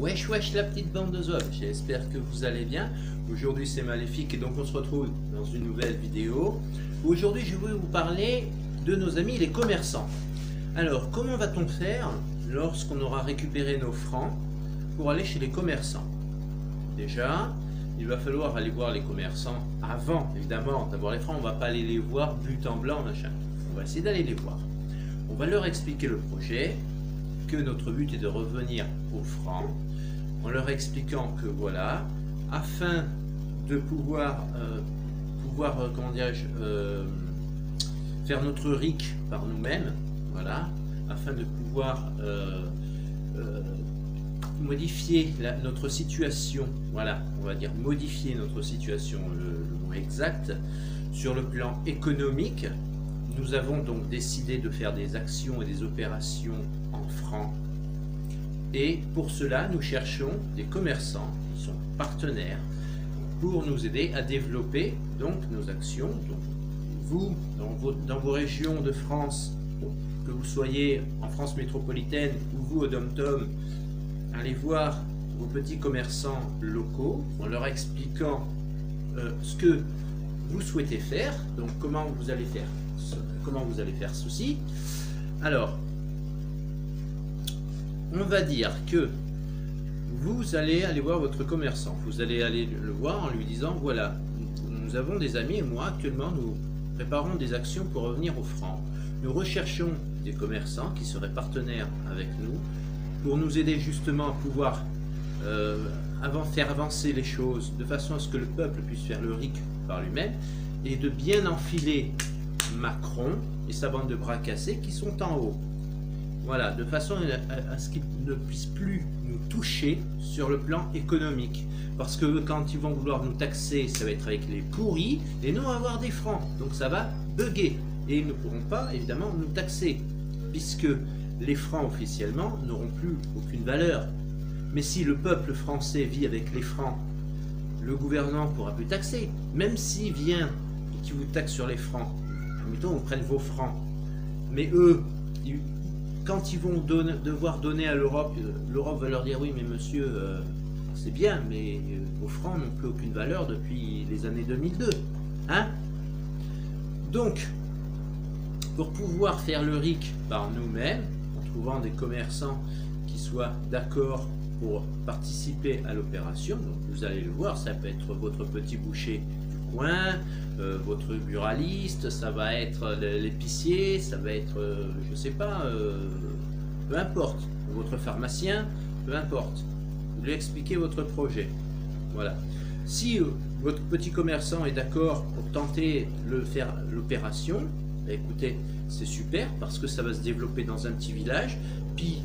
Wesh wesh la petite bande de zombies, j'espère que vous allez bien. Aujourd'hui c'est Maléfique et donc on se retrouve dans une nouvelle vidéo. Aujourd'hui je vais vous parler de nos amis les commerçants. Alors comment va-t-on faire lorsqu'on aura récupéré nos francs pour aller chez les commerçants? Déjà, il va falloir aller voir les commerçants avant évidemment d'avoir les francs. On va pas aller les voir but en blanc machin. On va essayer d'aller les voir. On va leur expliquer le projet, que notre but est de revenir aux francs, en leur expliquant que voilà, afin de pouvoir, comment dirais-je, faire notre RIC par nous-mêmes, voilà, afin de pouvoir modifier notre situation, voilà, on va dire modifier notre situation, le mot exact, sur le plan économique. Nous avons donc décidé de faire des actions et des opérations en francs. Et pour cela, nous cherchons des commerçants qui sont partenaires pour nous aider à développer donc nos actions. Donc, vous, dans vos régions de France, que vous soyez en France métropolitaine ou vous au Dom-Tom, allez voir vos petits commerçants locaux en leur expliquant ce que vous souhaitez faire, donc comment vous allez faire ceci. Alors, on va dire que vous allez aller voir votre commerçant, vous allez aller le voir en lui disant voilà, nous avons des amis et moi actuellement nous préparons des actions pour revenir aux francs. Nous recherchons des commerçants qui seraient partenaires avec nous pour nous aider justement à pouvoir faire avancer les choses de façon à ce que le peuple puisse faire le RIC par lui-même et de bien enfiler Macron et sa bande de bras cassés qui sont en haut. Voilà, de façon à ce qu'ils ne puissent plus nous toucher sur le plan économique. Parce que quand ils vont vouloir nous taxer, ça va être avec les pourris, et nous on va avoir des francs. Donc ça va bugger. Et ils ne pourront pas, évidemment, nous taxer. Puisque les francs, officiellement, n'auront plus aucune valeur. Mais si le peuple français vit avec les francs, le gouvernement ne pourra plus taxer. Même s'il vient et qu'il vous taxe sur les francs, admettons, on prenne vos francs. Mais eux, quand ils vont devoir donner à l'Europe, l'Europe va leur dire oui mais monsieur, c'est bien, mais vos francs n'ont plus aucune valeur depuis les années 2002. Hein? Donc, pour pouvoir faire le RIC par nous-mêmes, en trouvant des commerçants qui soient d'accord pour participer à l'opération, donc vous allez le voir, ça peut être votre petit boucher du coin, votre buraliste, ça va être l'épicier, ça va être, je sais pas, peu importe, votre pharmacien, peu importe. Vous lui expliquez votre projet. Voilà. Si votre petit commerçant est d'accord pour tenter de faire l'opération, bah écoutez, c'est super parce que ça va se développer dans un petit village, puis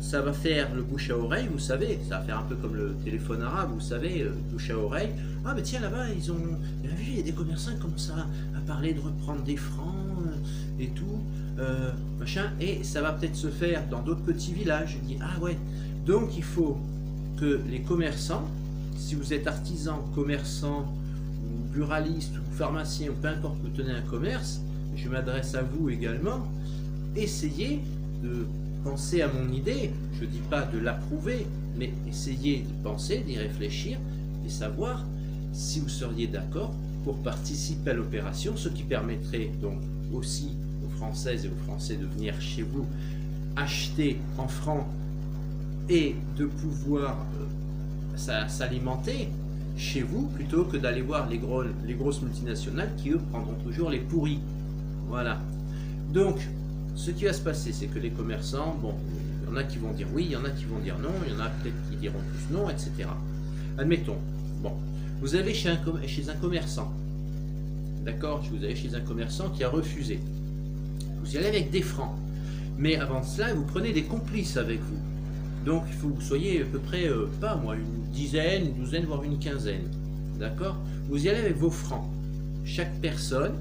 ça va faire le bouche à oreille, vous savez, ça va faire un peu comme le téléphone arabe, vous savez, bouche à oreille. Ah mais tiens là-bas, il y a des commerçants qui commencent à parler de reprendre des francs et tout, machin, et ça va peut-être se faire dans d'autres petits villages. Je dis, ah ouais, donc il faut que les commerçants, si vous êtes artisan, commerçant, ou buraliste, ou pharmacien, ou peu importe que vous tenez un commerce, je m'adresse à vous également, essayez de penser à mon idée, je ne dis pas de l'approuver, mais essayez de penser, d'y réfléchir et savoir si vous seriez d'accord pour participer à l'opération, ce qui permettrait donc aussi aux Françaises et aux Français de venir chez vous acheter en francs et de pouvoir s'alimenter chez vous plutôt que d'aller voir les grosses multinationales qui eux prendront toujours les pourris. Voilà. Donc, ce qui va se passer, c'est que les commerçants, bon, il y en a qui vont dire oui, il y en a qui vont dire non, il y en a peut-être qui diront tous non, etc. Admettons, bon, vous allez chez un commerçant, d'accord, vous allez chez un commerçant qui a refusé. Vous y allez avec des francs, mais avant cela, vous prenez des complices avec vous. Donc, il faut que vous soyez à peu près, pas moi, une dizaine, une douzaine, voire une quinzaine, d'accord. Vous y allez avec vos francs. Chaque personne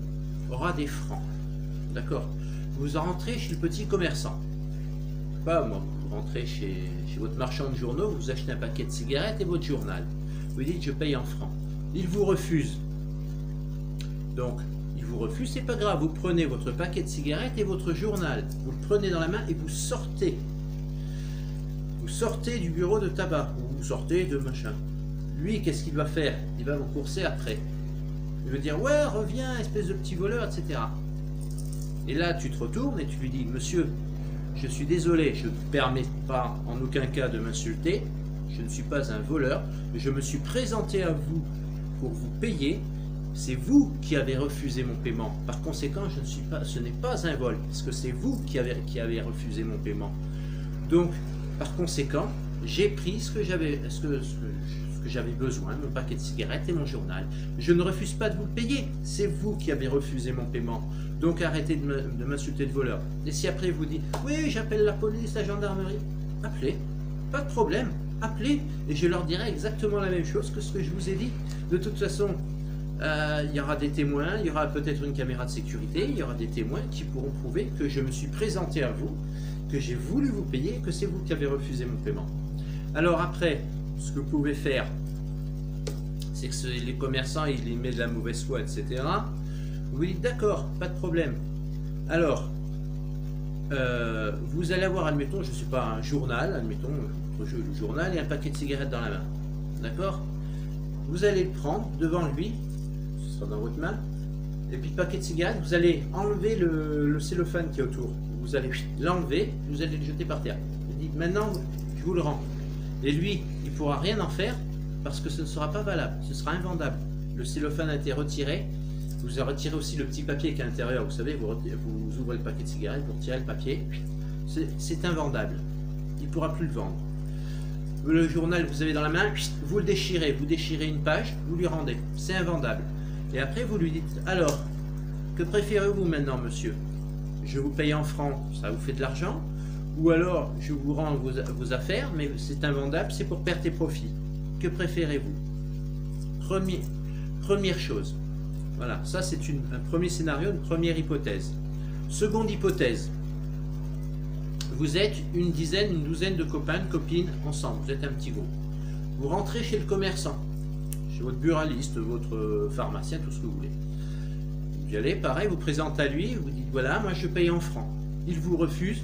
aura des francs, d'accord. Vous rentrez chez le petit commerçant. Pas moi, vous rentrez chez votre marchand de journaux, vous achetez un paquet de cigarettes et votre journal. Vous dites je paye en francs. Il vous refuse. Donc, il vous refuse, c'est pas grave. Vous prenez votre paquet de cigarettes et votre journal. Vous le prenez dans la main et vous sortez. Vous sortez du bureau de tabac, ou vous sortez de machin. Lui, qu'est-ce qu'il va faire? Il va vous courser après. Il va dire, ouais, reviens, espèce de petit voleur, etc. Et là, tu te retournes et tu lui dis, monsieur, je suis désolé, je ne me permets pas en aucun cas de m'insulter, je ne suis pas un voleur, je me suis présenté à vous pour vous payer, c'est vous qui avez refusé mon paiement. Par conséquent, ce n'est pas un vol, parce que c'est vous qui avez refusé mon paiement. Donc, par conséquent, j'ai pris ce que j'avais besoin, mon paquet de cigarettes et mon journal. Je ne refuse pas de vous le payer, c'est vous qui avez refusé mon paiement. Donc arrêtez de m'insulter de voleur. Et si après vous dites, oui, j'appelle la police, la gendarmerie, appelez, pas de problème, appelez, et je leur dirai exactement la même chose que ce que je vous ai dit. De toute façon, il y aura des témoins, il y aura peut-être une caméra de sécurité, il y aura des témoins qui pourront prouver que je me suis présenté à vous, que j'ai voulu vous payer, que c'est vous qui avez refusé mon paiement. Alors après, ce que vous pouvez faire, c'est que les commerçants, ils y mettent de la mauvaise foi, etc. Vous dites, d'accord, pas de problème. Alors, vous allez avoir, admettons, je ne sais pas, un journal, admettons, votre jeu, le journal et un paquet de cigarettes dans la main. D'accord? Vous allez le prendre devant lui, ce sera dans votre main, et puis le paquet de cigarettes, vous allez enlever le cellophane qui est autour. Vous allez l'enlever, vous allez le jeter par terre. Vous dites, maintenant, je vous le rends. Et lui, il ne pourra rien en faire parce que ce ne sera pas valable, ce sera invendable. Le cellophane a été retiré, vous avez retiré aussi le petit papier qui est à l'intérieur, vous savez, vous ouvrez le paquet de cigarettes, vous retirez le papier, c'est invendable, il ne pourra plus le vendre. Le journal vous avez dans la main, vous le déchirez, vous déchirez une page, vous lui rendez, c'est invendable. Et après vous lui dites, alors, que préférez-vous maintenant monsieur? Je vous paye en francs, ça vous fait de l'argent, ou alors je vous rends vos affaires, mais c'est invendable, c'est pour perte et profit. Que préférez-vous? Première chose, voilà, ça c'est un premier scénario, une première hypothèse. Seconde hypothèse, vous êtes une douzaine de copains, de copines ensemble, vous êtes un petit groupe. Vous rentrez chez le commerçant, chez votre buraliste, votre pharmacien, tout ce que vous voulez. Vous y allez, pareil, vous présentez à lui, vous dites voilà, moi je paye en francs. Il vous refuse,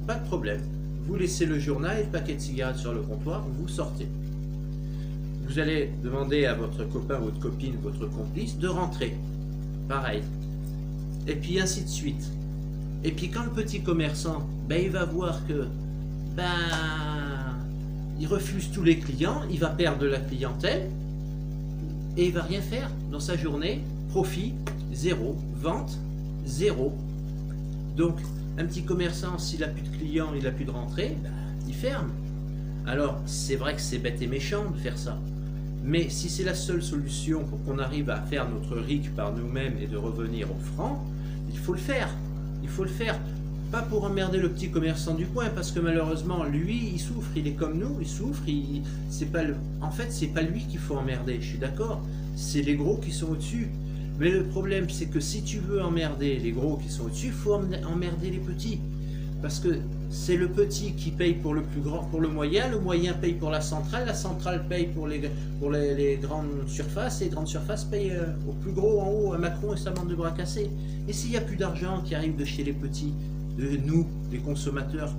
pas de problème. Vous laissez le journal et le paquet de cigarettes sur le comptoir, vous sortez. Vous allez demander à votre copain, votre copine, votre complice de rentrer. Pareil. Et puis ainsi de suite. Et puis quand le petit commerçant, il va voir que il refuse tous les clients, il va perdre de la clientèle et il va rien faire dans sa journée. Profit, zéro. Vente, zéro. Donc, un petit commerçant, s'il n'a plus de clients, il n'a plus de rentrée, il ferme. Alors, c'est vrai que c'est bête et méchant de faire ça. Mais si c'est la seule solution pour qu'on arrive à faire notre RIC par nous-mêmes et de revenir au franc, il faut le faire. Il faut le faire. Pas pour emmerder le petit commerçant du coin, parce que malheureusement, lui, il souffre. Il est comme nous, il souffre. En fait, c'est pas lui qu'il faut emmerder, je suis d'accord. C'est les gros qui sont au-dessus. Mais le problème, c'est que si tu veux emmerder les gros qui sont au-dessus, il faut emmerder les petits. Parce que c'est le petit qui paye pour le plus grand, pour le moyen paye pour la centrale paye pour les grandes surfaces, et les grandes surfaces payent au plus gros en haut, à Macron et sa bande de bras cassés. Et s'il n'y a plus d'argent qui arrive de chez les petits, de nous, les consommateurs,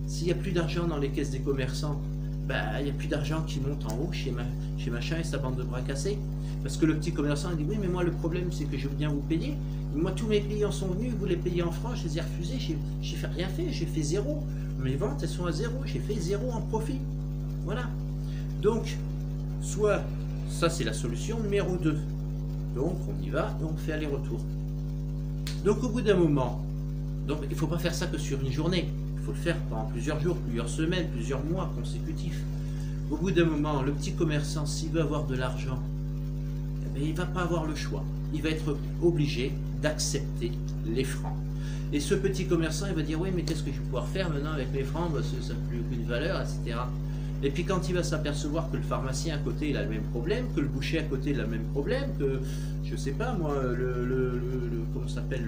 s'il n'y a plus d'argent dans les caisses des commerçants, il n'y a plus d'argent qui monte en haut chez machin et sa bande de bras cassés. Parce que le petit commerçant il dit oui, mais moi le problème c'est que je veux bien vous payer. Moi tous mes clients sont venus, vous les payez en francs, je les ai refusés, j'ai rien fait, j'ai fait zéro. Mes ventes elles sont à zéro, j'ai fait zéro en profit. Voilà. Donc, soit ça c'est la solution numéro 2. Donc on y va et on fait aller-retour. Donc au bout d'un moment, donc il ne faut pas faire ça que sur une journée. Il faut le faire pendant plusieurs jours, plusieurs semaines, plusieurs mois consécutifs. Au bout d'un moment, le petit commerçant, s'il veut avoir de l'argent, il ne va pas avoir le choix. Il va être obligé d'accepter les francs. Et ce petit commerçant, il va dire, oui, mais qu'est-ce que je vais pouvoir faire maintenant avec les francs? Ça n'a plus aucune valeur, etc. Et puis quand il va s'apercevoir que le pharmacien à côté, il a le même problème, que le boucher à côté, il a le même problème, que, je sais pas moi, comment s'appelle,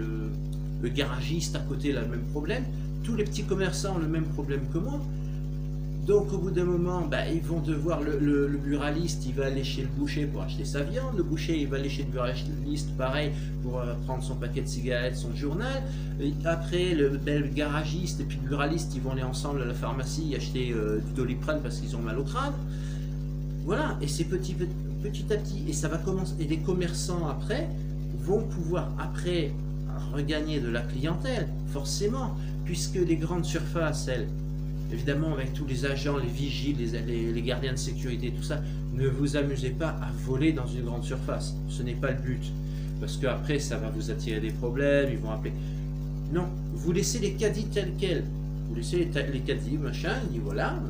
le garagiste à côté, il a le même problème, tous les petits commerçants ont le même problème que moi. Donc au bout d'un moment, bah, ils vont devoir, le buraliste, il va aller chez le boucher pour acheter sa viande, le boucher il va aller chez le buraliste, pareil, pour prendre son paquet de cigarettes, son journal. Et après, le garagiste et puis le buraliste, ils vont aller ensemble à la pharmacie acheter du Doliprane parce qu'ils ont mal au crâne. Voilà, et c'est petit à petit, et ça va commencer, et les commerçants après vont pouvoir après regagner de la clientèle, forcément, puisque les grandes surfaces, elles, évidemment avec tous les agents, les vigiles, les gardiens de sécurité, tout ça, ne vous amusez pas à voler dans une grande surface, ce n'est pas le but, parce qu'après ça va vous attirer des problèmes, ils vont appeler. Non, vous laissez les caddies tels quels, vous laissez les caddies, machin, il dit voilà,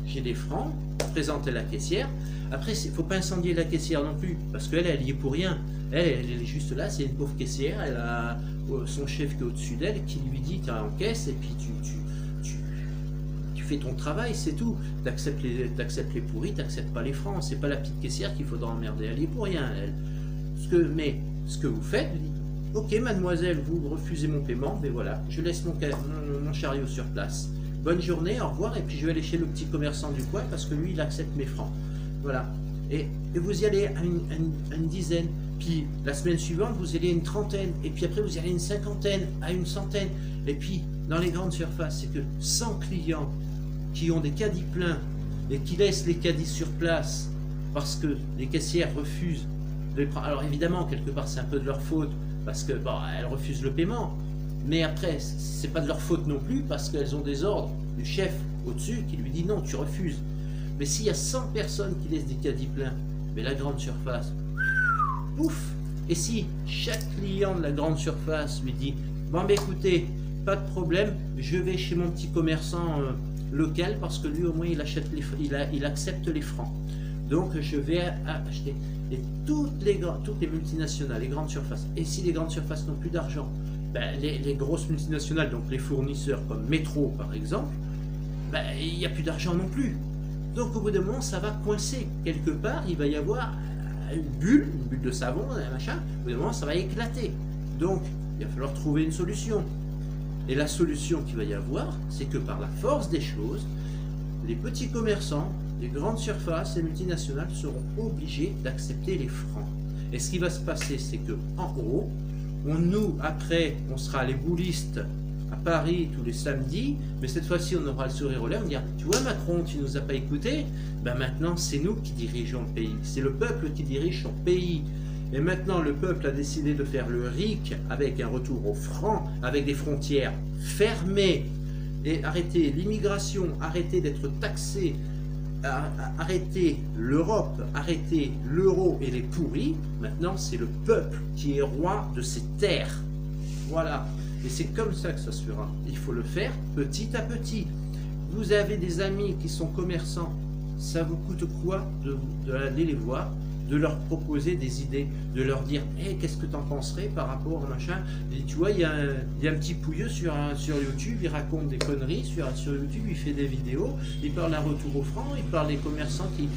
j'ai des francs, présentez la caissière. Après, il ne faut pas incendier la caissière non plus, parce qu'elle, elle y est pour rien. Elle est juste là, c'est une pauvre caissière, elle a son chef qui est au-dessus d'elle, qui lui dit, tu encaisses, et puis tu fais ton travail, c'est tout. Tu acceptes les pourris, tu n'acceptes pas les francs. C'est pas la petite caissière qu'il faudra emmerder, elle y est pour rien, elle. Mais ce que vous faites, vous dites, ok mademoiselle, vous refusez mon paiement, mais voilà, je laisse mon chariot sur place. Bonne journée, au revoir, et puis je vais aller chez le petit commerçant du coin, parce que lui, il accepte mes francs. Voilà. Et vous y allez à une dizaine, puis la semaine suivante, vous allez à une trentaine, et puis après, vous y allez à une cinquantaine, à une centaine. Et puis, dans les grandes surfaces, c'est que 100 clients qui ont des caddies pleins et qui laissent les caddies sur place parce que les caissières refusent de les prendre. Alors évidemment, quelque part, c'est un peu de leur faute, parce que bon, elles refusent le paiement. Mais après, c'est pas de leur faute non plus, parce qu'elles ont des ordres du chef au-dessus qui lui dit non, tu refuses. Mais s'il y a 100 personnes qui laissent des caddies pleins, mais la grande surface, pouf. Et si chaque client de la grande surface lui dit bon ben écoutez, pas de problème, je vais chez mon petit commerçant local parce que lui au moins il accepte les francs. Donc je vais acheter. Et toutes les multinationales, les grandes surfaces, et si les grandes surfaces n'ont plus d'argent, ben, les grosses multinationales, donc les fournisseurs comme Métro par exemple, ben, il n'y a plus d'argent non plus. Donc au bout d'un moment, ça va coincer. Quelque part, il va y avoir une bulle de savon, un machin. Au bout d'un moment, ça va éclater. Donc, il va falloir trouver une solution. Et la solution qu'il va y avoir, c'est que par la force des choses, les petits commerçants, les grandes surfaces et multinationales seront obligés d'accepter les francs. Et ce qui va se passer, c'est que en gros, nous, après, on sera les boulistes à Paris tous les samedis, mais cette fois-ci on aura le sourire aux lèvres, on dira tu vois Macron, tu nous as pas écouté, ben maintenant c'est nous qui dirigeons le pays, c'est le peuple qui dirige son pays. Et maintenant le peuple a décidé de faire le RIC avec un retour au franc, avec des frontières fermées, et arrêter l'immigration, arrêter d'être taxé, arrêter l'Europe, arrêter l'euro et les pourris. Maintenant c'est le peuple qui est roi de ces terres. Voilà. Et c'est comme ça que ça se fera. Il faut le faire petit à petit. Vous avez des amis qui sont commerçants. Ça vous coûte quoi d'aller les voir, de leur proposer des idées, de leur dire hey, qu'est-ce que tu en penserais par rapport au machin. Et tu vois, il y a un petit pouilleux sur YouTube, il raconte des conneries sur YouTube, il fait des vidéos, il parle d'un retour au franc, il parle des commerçants qui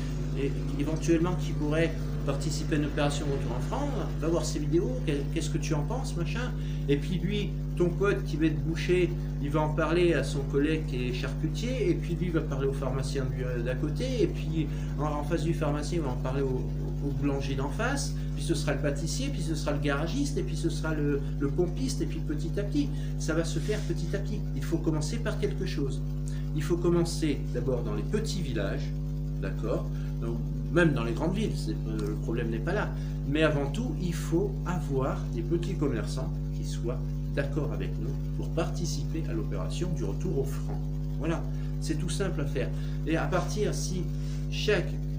éventuellement qui pourraient participer à une opération retour en franc, va voir ces vidéos, qu'est-ce que tu en penses, machin. Et puis lui, ton pote qui va être boucher, il va en parler à son collègue qui est charcutier, et puis lui va parler au pharmacien d'à côté, et puis en face du pharmacien, il va en parler au boulanger d'en face, puis ce sera le pâtissier, puis ce sera le garagiste, et puis ce sera le pompiste, et puis petit à petit, ça va se faire petit à petit. Il faut commencer par quelque chose. Il faut commencer d'abord dans les petits villages, d'accord ? Donc, même dans les grandes villes, le problème n'est pas là. Mais avant tout, il faut avoir des petits commerçants qui soient d'accord avec nous pour participer à l'opération du retour au franc. Voilà, c'est tout simple à faire. Et à partir, si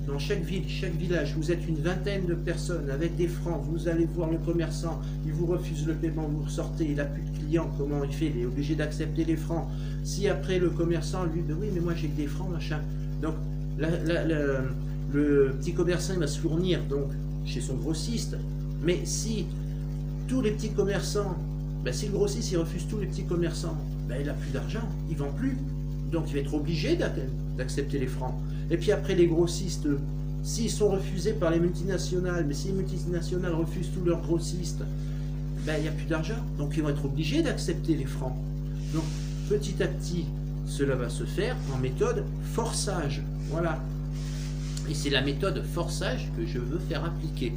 dans chaque ville, chaque village, vous êtes une vingtaine de personnes avec des francs, vous allez voir le commerçant, il vous refuse le paiement, vous ressortez, il n'a plus de clients, comment il fait? Il est obligé d'accepter les francs. Si après le commerçant lui dit oui, mais moi j'ai que des francs, machin. Donc, le petit commerçant il va se fournir donc chez son grossiste, mais si tous les petits commerçants, ben, si le grossiste il refuse tous les petits commerçants, ben, il n'a plus d'argent, il ne vend plus, donc il va être obligé d'accepter les francs. Et puis après les grossistes, s'ils sont refusés par les multinationales, mais si les multinationales refusent tous leurs grossistes, ben, il n'y a plus d'argent, donc ils vont être obligés d'accepter les francs. Donc petit à petit, cela va se faire en méthode forçage. Voilà. Et c'est la méthode forçage que je veux faire appliquer.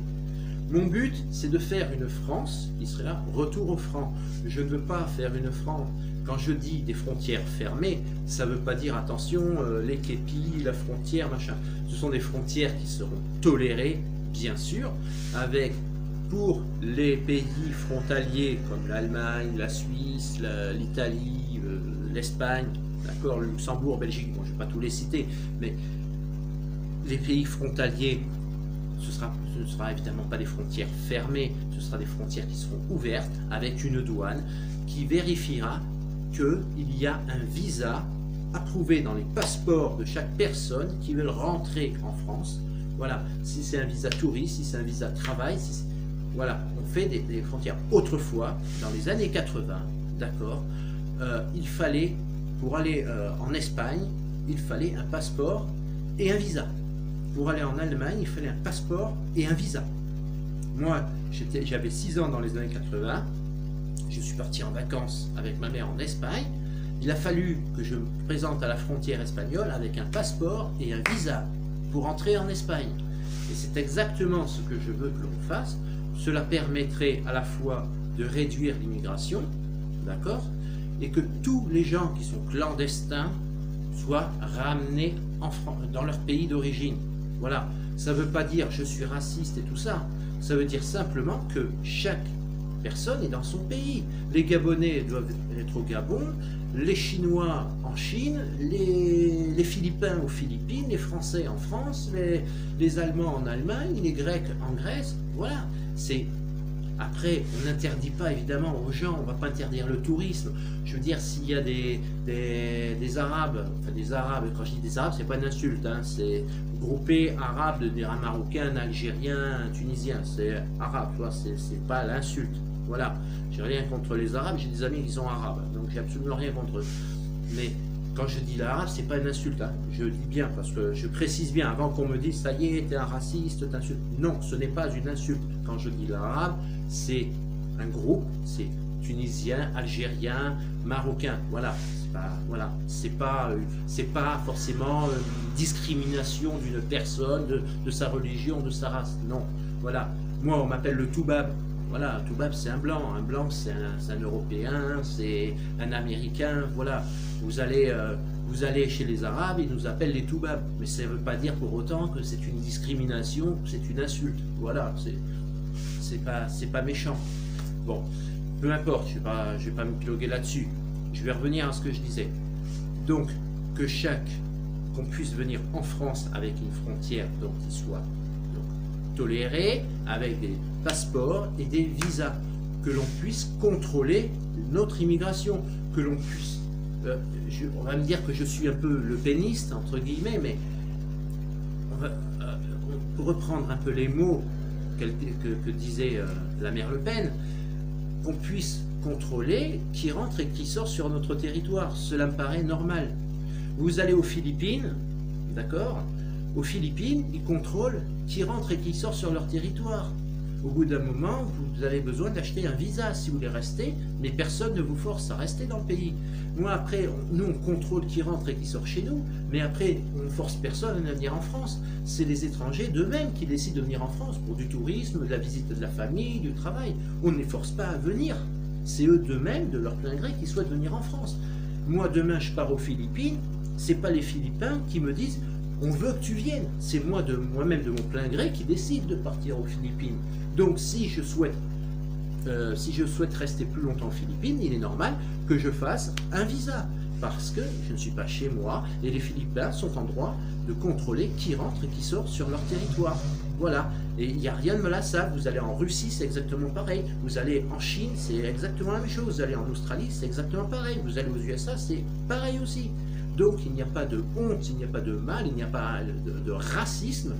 Mon but, c'est de faire une France qui sera retour au franc. Je ne veux pas faire une France. Quand je dis des frontières fermées, ça ne veut pas dire, attention, les képis, la frontière, machin. Ce sont des frontières qui seront tolérées, bien sûr, avec, pour les pays frontaliers comme l'Allemagne, la Suisse, l'Italie, l'Espagne, d'accord, le Luxembourg, Belgique, bon, je ne vais pas tous les citer, mais les pays frontaliers, ce ne sera évidemment pas des frontières fermées, ce sera des frontières qui seront ouvertes avec une douane qui vérifiera qu'il y a un visa approuvé dans les passeports de chaque personne qui veut rentrer en France. Voilà, si c'est un visa touriste, si c'est un visa travail, voilà, on fait des frontières. Autrefois, dans les années 80, d'accord, il fallait, pour aller en Espagne, il fallait un passeport et un visa. Pour aller en Allemagne, il fallait un passeport et un visa. Moi, j'avais 6 ans dans les années 80. Je suis parti en vacances avec ma mère en Espagne. Il a fallu que je me présente à la frontière espagnole avec un passeport et un visa pour entrer en Espagne. Et c'est exactement ce que je veux que l'on fasse. Cela permettrait à la fois de réduire l'immigration, d'accord, et que tous les gens qui sont clandestins soient ramenés dans leur pays d'origine. Voilà, ça ne veut pas dire je suis raciste et tout ça. Ça veut dire simplement que chaque personne est dans son pays. Les Gabonais doivent être au Gabon, les Chinois en Chine, les Philippins aux Philippines, les Français en France, les Allemands en Allemagne, les Grecs en Grèce. Voilà, c'est... Après, on n'interdit pas évidemment aux gens, on ne va pas interdire le tourisme. Je veux dire, s'il y a des Arabes, enfin des Arabes, quand je dis des Arabes, c'est pas une insulte, hein, c'est groupé arabe de dire un Marocain, un Algérien, un Tunisien, c'est arabe, tu vois, c'est pas l'insulte. Voilà, j'ai rien contre les Arabes, j'ai des amis qui sont arabes, donc j'ai absolument rien contre eux. Mais quand je dis l'arabe, c'est pas une insulte, hein. Je dis bien, parce que je précise bien, avant qu'on me dise, ça y est, t'es un raciste, t'insultes. Non, ce n'est pas une insulte. Quand je dis l'arabe, c'est un groupe, c'est tunisien, algérien, marocain, voilà. C'est pas forcément une discrimination d'une personne, de sa religion, de sa race, non. Voilà, moi on m'appelle le Toubab. Voilà, un Toubab c'est un blanc c'est un Européen, c'est un Américain, voilà. Vous allez chez les Arabes, ils nous appellent les Toubabs, mais ça ne veut pas dire pour autant que c'est une discrimination, que c'est une insulte. Voilà, c'est pas méchant. Bon, peu importe, je vais pas me piloguer là-dessus. Je vais revenir à ce que je disais. Donc, qu'on puisse venir en France avec une frontière donc, qui soit tolérée, avec des passeports et des visas, que l'on puisse contrôler notre immigration, que l'on puisse... on va me dire que je suis un peu le péniste, entre guillemets, mais pour reprendre un peu les mots que disait la mère Le Pen, qu'on puisse contrôler qui rentre et qui sort sur notre territoire. Cela me paraît normal. Vous allez aux Philippines, d'accord? Aux Philippines, ils contrôlent qui rentre et qui sort sur leur territoire. Au bout d'un moment, vous avez besoin d'acheter un visa si vous voulez rester, mais personne ne vous force à rester dans le pays. Moi, après, nous, on contrôle qui rentre et qui sort chez nous, mais après, on ne force personne à venir en France. C'est les étrangers d'eux-mêmes qui décident de venir en France pour du tourisme, de la visite de la famille, du travail. On ne les force pas à venir. C'est eux d'eux-mêmes, de leur plein gré, qui souhaitent venir en France. Moi, demain, je pars aux Philippines, c'est pas les Philippins qui me disent on veut que tu viennes. C'est moi-même de mon plein gré qui décide de partir aux Philippines. Donc si je souhaite rester plus longtemps aux Philippines, il est normal que je fasse un visa. Parce que je ne suis pas chez moi et les Philippins sont en droit de contrôler qui rentre et qui sort sur leur territoire. Voilà. Et il n'y a rien de mal à ça. Vous allez en Russie, c'est exactement pareil. Vous allez en Chine, c'est exactement la même chose. Vous allez en Australie, c'est exactement pareil. Vous allez aux USA, c'est pareil aussi. Donc il n'y a pas de honte, il n'y a pas de mal, il n'y a pas de racisme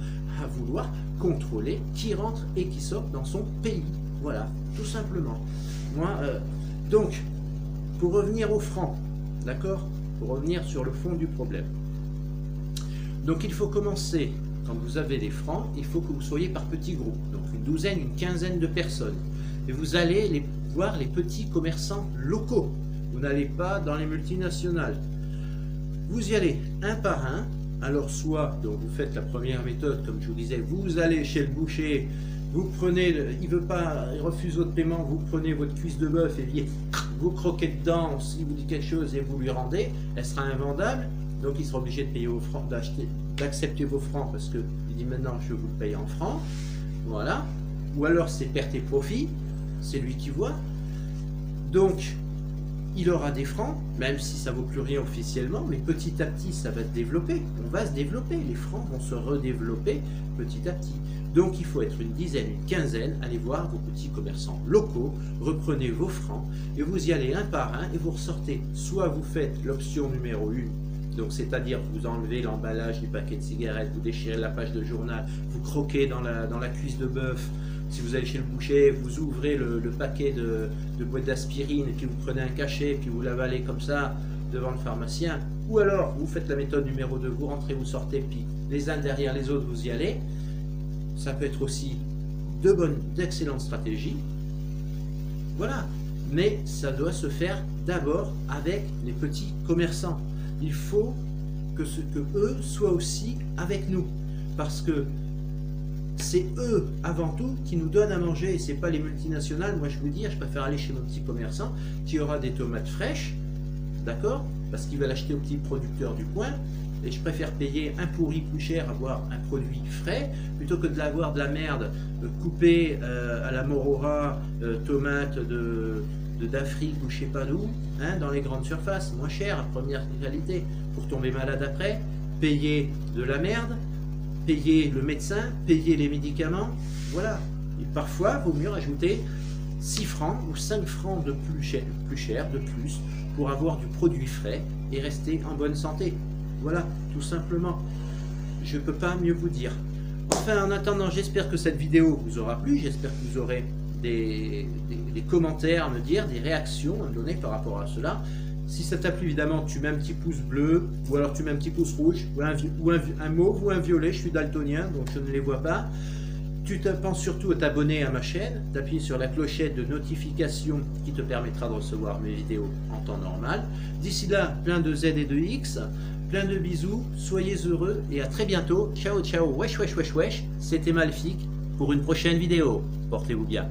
à vouloir contrôler qui rentre et qui sort dans son pays. Voilà, tout simplement. Moi, donc, pour revenir au franc, d'accord? Pour revenir sur le fond du problème. Donc il faut commencer, quand vous avez des francs, il faut que vous soyez par petits groupes. Donc une douzaine, une quinzaine de personnes. Et vous allez voir les petits commerçants locaux. Vous n'allez pas dans les multinationales. Vous y allez un par un. Alors soit, donc vous faites la première méthode, comme je vous disais, vous allez chez le boucher, vous prenez, il veut pas, il refuse votre paiement, vous prenez votre cuisse de bœuf et vous croquez dedans, s'il vous dit quelque chose et vous lui rendez, elle sera invendable, donc il sera obligé de payer vos francs, d'accepter vos francs parce que il dit maintenant je vous le paye en francs, voilà. Ou alors c'est perte et profit, c'est lui qui voit. Donc il aura des francs, même si ça vaut plus rien officiellement, mais petit à petit ça va se développer, on va se développer, les francs vont se redévelopper petit à petit. Donc il faut être une dizaine, une quinzaine, allez voir vos petits commerçants locaux, reprenez vos francs et vous y allez un par un et vous ressortez. Soit vous faites l'option numéro 1, donc c'est-à-dire vous enlevez l'emballage du paquet de cigarettes, vous déchirez la page de journal, vous croquez dans la cuisse de bœuf. Si vous allez chez le boucher, vous ouvrez le paquet de boîtes d'aspirine et puis vous prenez un cachet et puis vous l'avalez comme ça devant le pharmacien. Ou alors vous faites la méthode numéro 2, vous rentrez, vous sortez, puis les uns derrière les autres vous y allez. Ça peut être aussi d'excellentes stratégies. Voilà. Mais ça doit se faire d'abord avec les petits commerçants. Il faut que eux soient aussi avec nous. Parce que c'est eux avant tout qui nous donnent à manger et c'est pas les multinationales. Moi je vous dis, je préfère aller chez mon petit commerçant qui aura des tomates fraîches, d'accord, parce qu'il va l'acheter au petit producteur du coin et je préfère payer un pourri plus cher, avoir un produit frais plutôt que de l'avoir de la merde coupée à la morora, tomates d'Afrique ou je sais pas d'où, hein, dans les grandes surfaces, moins cher, à première qualité, pour tomber malade après, payer de la merde, payer le médecin, payer les médicaments, voilà. Et parfois, il vaut mieux rajouter 6 francs ou 5 francs de plus cher, de plus, pour avoir du produit frais et rester en bonne santé. Voilà, tout simplement. Je ne peux pas mieux vous dire. Enfin, en attendant, j'espère que cette vidéo vous aura plu, j'espère que vous aurez des commentaires à me dire, des réactions à me donner par rapport à cela. Si ça t'a plu, évidemment, tu mets un petit pouce bleu, ou alors tu mets un petit pouce rouge, ou un mauve, ou un violet. Je suis daltonien, donc je ne les vois pas. Tu penses surtout à t'abonner à ma chaîne, d'appuyer sur la clochette de notification qui te permettra de recevoir mes vidéos en temps normal. D'ici là, plein de Z et de X, plein de bisous, soyez heureux et à très bientôt. Ciao, ciao, wesh, wesh, wesh, wesh. C'était Maléfique pour une prochaine vidéo. Portez-vous bien.